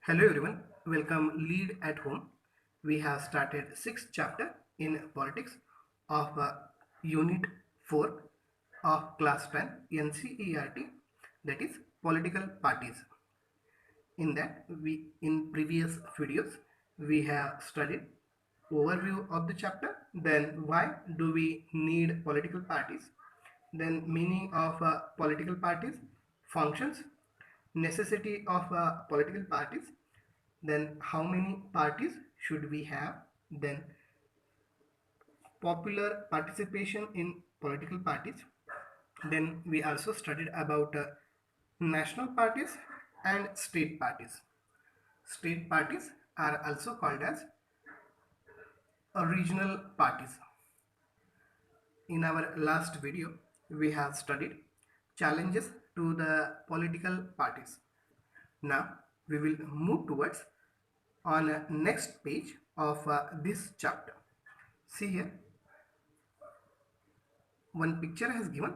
Hello everyone, welcome Lead at Home. We have started sixth chapter in politics of Unit 4 of Class 10 NCERT, that is political parties. In that, in previous videos we have studied overview of the chapter, then why do we need political parties, then meaning of political parties, functions, necessity of political parties, then how many parties should we have, then popular participation in political parties, then we also studied about national parties and state parties. State parties are also called as regional parties. In our last video we have studied challenges to the political parties. Now we will move towards on next page of this chapter. See here, one picture has given,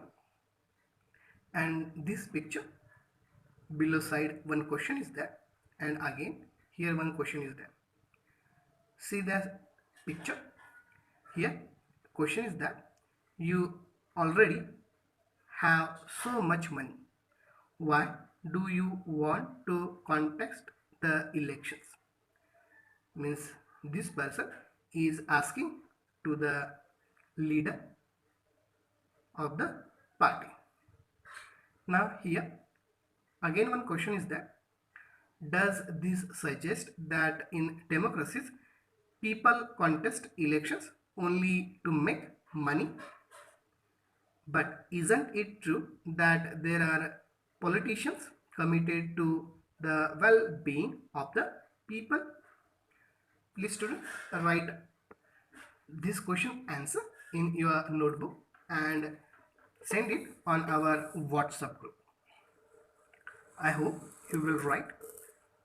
and this picture below side one question is there, and again here one question is there. See the picture here. Question is that you already have so much money. Why do you want to contest the elections? Means this person is asking to the leader of the party. Now here again one question is that does this suggest that in democracies people contest elections only to make money? But isn't it true that there are politicians committed to the well-being of the people? Please students write this question answer in your notebook and send it on our WhatsApp group. I hope you will write.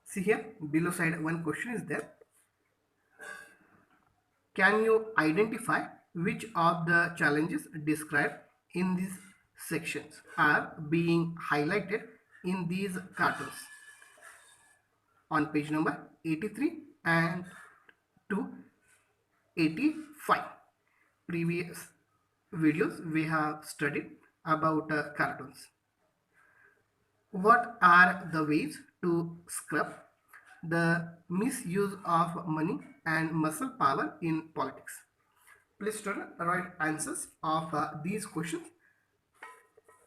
See here below side one question is there. Can you identify which of the challenges described in these sections are being highlighted in these cartoons? On page number 83 and to 85. Previous videos we have studied about cartoons. What are the ways to scrub the misuse of money and muscle power in politics? Please student write answers of these questions.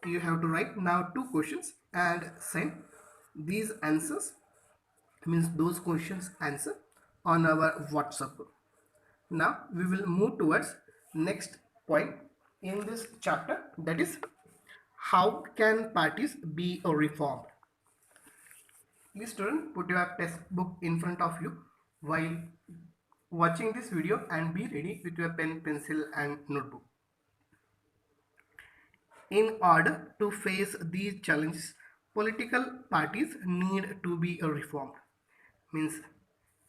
You have to write now two questions and send these answers, means those questions answer, on our WhatsApp group. Now we will move towards next point in this chapter, that is how can parties be reformed. Please student put your textbook in front of you while watching this video and be ready with your pen, pencil and notebook. In order to face these challenges, political parties need to be reformed. Means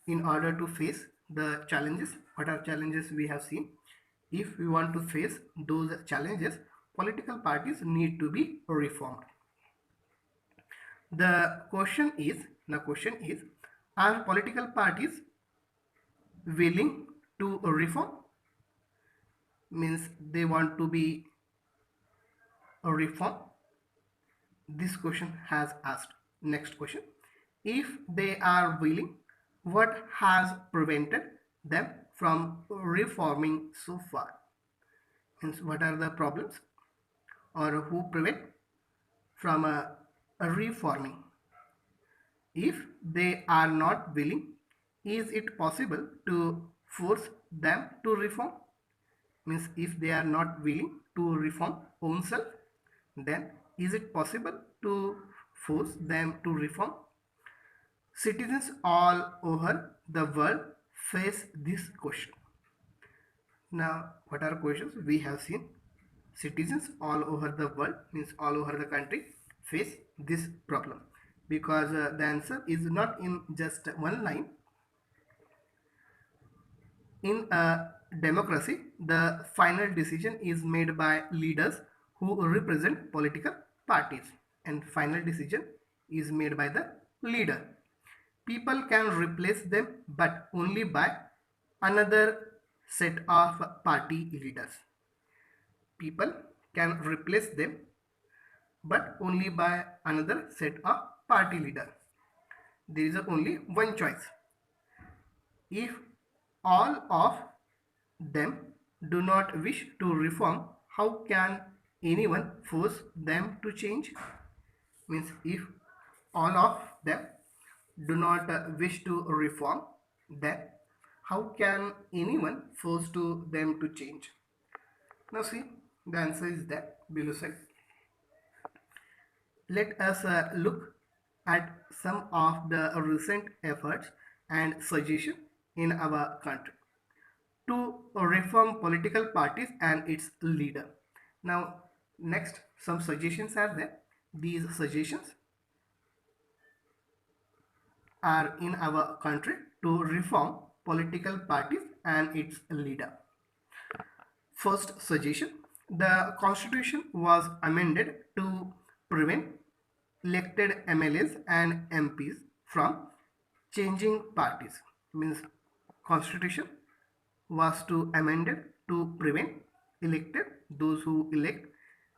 in order to face the challenges, what are challenges we have seen? If we want to face those challenges, political parties need to be reformed. The question is, are political parties willing to reform? Means they want to be reformed. This question has asked. Next question, if they are willing, what has prevented them from reforming so far? Means what are the problems or who prevent from reforming? If they are not willing, is it possible to force them to reform? Means if they are not willing to reform own self, then is it possible to force them to reform? Citizens all over the world face this question. Now what are questions we have seen? Citizens all over the world, means all over the country, face this problem, because the answer is not in just one line. In a democracy, the final decision is made by leaders who represent political parties, and final decision is made by the leader. People can replace them, but only by another set of party leaders. People can replace them, but only by another set of party leader. There is only one choice. If all of them do not wish to reform, how can anyone force them to change? Means if all of them do not wish to reform, then how can anyone force to them to change? Now see, the answer is that below side. Let us look at some of the recent efforts and suggestions in our country to reform political parties and its leader. Now, next, some suggestions are there. These suggestions are in our country to reform political parties and its leader. First suggestion, the constitution was amended to prevent elected MLAs and MPs from changing parties. Means constitution was to amended to prevent elected, those who elect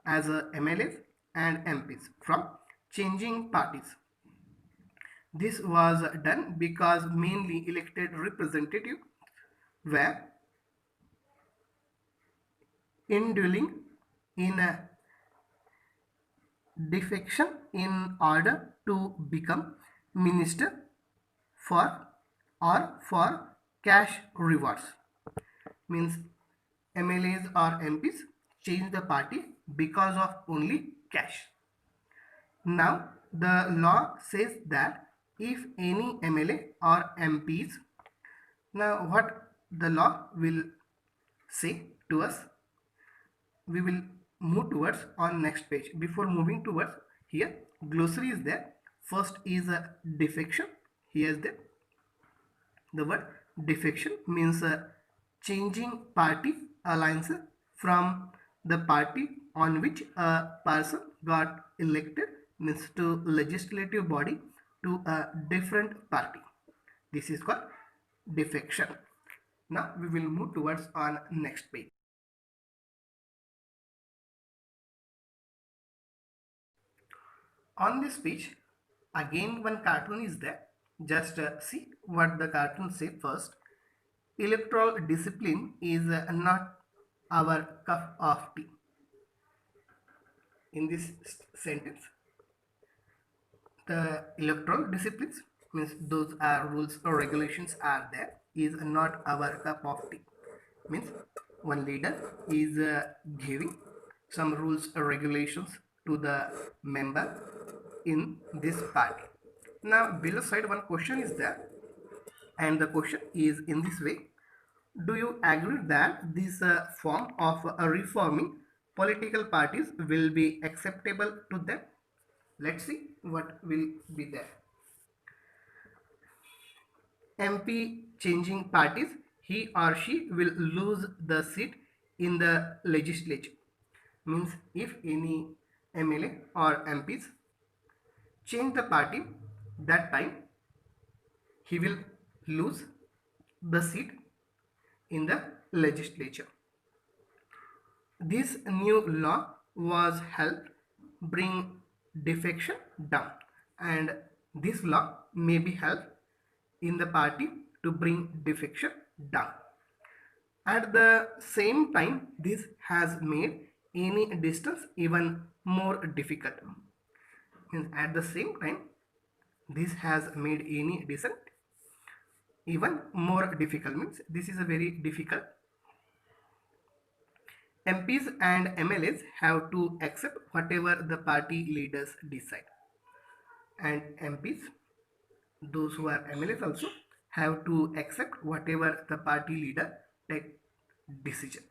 as a MLAs and MPs from changing parties. This was done because mainly elected representatives were indwelling in a defection in order to become minister for or for cash rewards. Means MLAs or MPs change the party because of only cash. Now the law says that if any MLA or MPs, now what the law will say to us, we will move towards on next page. Before moving towards here, glossary is there. First is a defection. Here is the word defection means changing party alliances from the party on which a person got elected, means to legislative body, to a different party. This is called defection. Now we will move towards on next page. On this page, again one cartoon is there. Just see what the cartoon say first. Electoral discipline is not our cup of tea. In this sentence, the electoral disciplines means those are rules or regulations are there, is not our cup of tea. Means one leader is giving some rules or regulations to the member in this party. Now below side one question is there, and the question is in this way: do you agree that this form of reforming political parties will be acceptable to them? Let's see what will be there. MP changing parties, he or she will lose the seat in the legislature. Means if any MLA or MPs change the party, that time he will lose the seat in the legislature. This new law was helped bring defection down, and this law may be helped in the party to bring defection down. At the same time, this has made any distance even more difficult. And at the same time, this has made any distance even more difficult. Means this is a very difficult. MPs and MLAs have to accept whatever the party leaders decide, and MPs, those who are MLAs also, have to accept whatever the party leader take decision.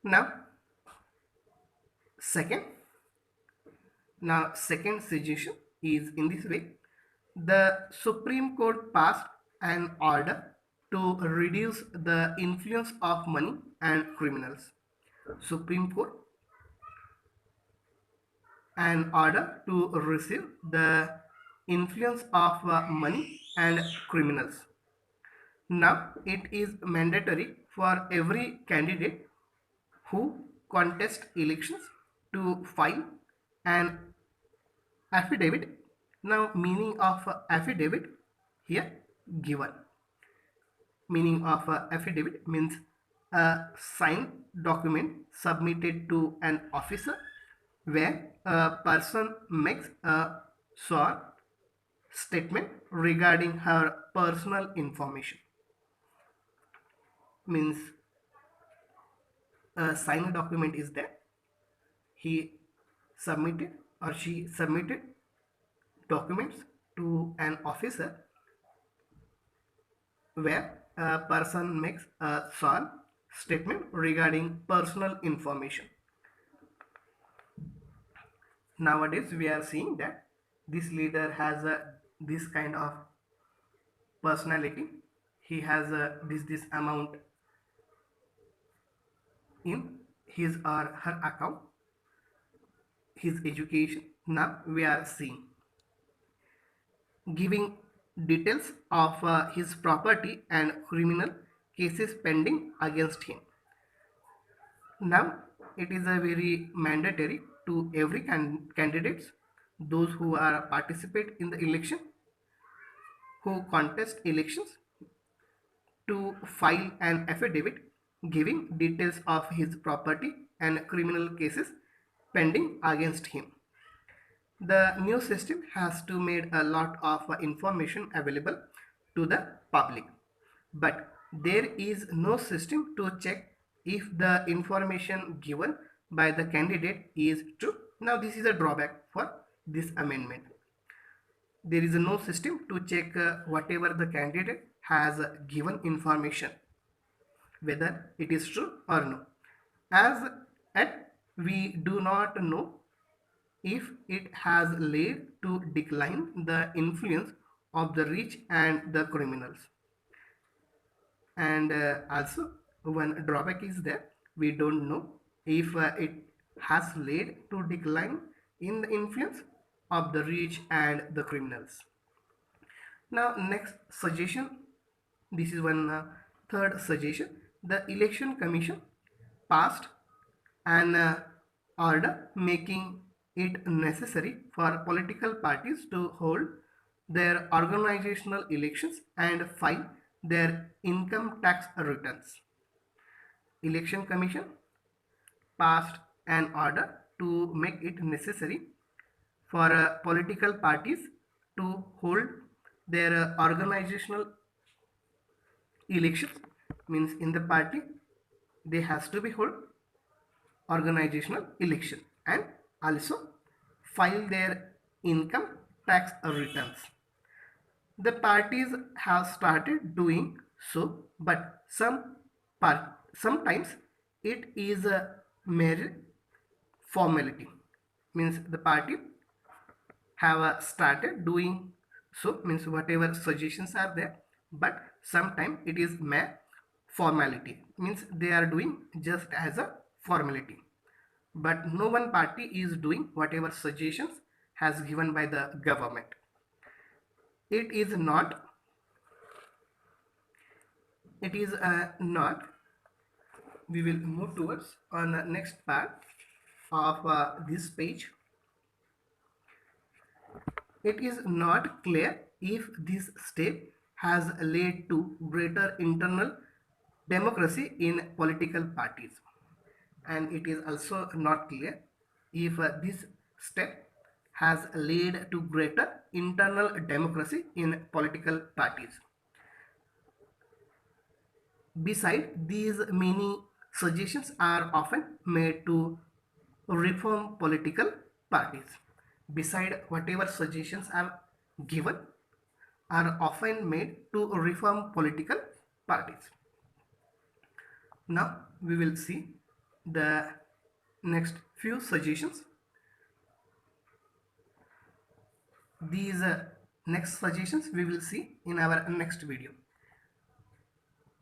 Now second suggestion is in this way: the Supreme Court passed an order to reduce the influence of money and criminals. Supreme Court an order to receive the influence of money and criminals. Now it is mandatory for every candidate who contest elections to file an affidavit. Now meaning of affidavit here given. Meaning of affidavit means a signed document submitted to an officer where a person makes a sworn statement regarding her personal information. Means a signed document is there. He submitted or she submitted documents to an officer where a person makes a sworn statement regarding personal information. Nowadays we are seeing that this leader has this kind of personality. He has this amount in his or her account, his education. Now we are seeing giving details of his property and criminal cases pending against him. Now it is a very mandatory to every candidates, those who are participate in the election, who contest elections, to file an affidavit giving details of his property and criminal cases pending against him. The new system has to made a lot of information available to the public, but there is no system to check if the information given by the candidate is true. Now this is a drawback for this amendment. There is no system to check whatever the candidate has given information, whether it is true or no. As yet, we do not know if it has led to decline the influence of the rich and the criminals. And also one drawback is that we don't know if it has led to decline in the influence of the rich and the criminals. Now next suggestion, this is one third suggestion. The election commission passed an order making it necessary for political parties to hold their organizational elections and file their income tax returns. Election commission passed an order to make it necessary for political parties to hold their organizational elections. Means in the party they has to be hold organizational election and also file their income tax returns. The parties have started doing so, but sometimes it is a mere formality. Means the party have started doing so, means whatever suggestions are there, but sometimes it is mere formality. Means they are doing just as a formality, but no one party is doing whatever suggestions has given by the government. It is not we will move towards on the next part of this page. It is not clear if this step has led to greater internal democracy in political parties, and it is also not clear if this step has led to greater internal democracy in political parties. Besides, these many suggestions are often made to reform political parties. Besides, whatever suggestions are given are often made to reform political parties. Now we will see the next few suggestions. These next suggestions we will see in our next video.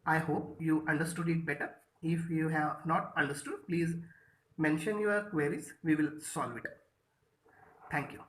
I hope you understood it better. If you have not understood, please mention your queries. We will solve it. Thank you.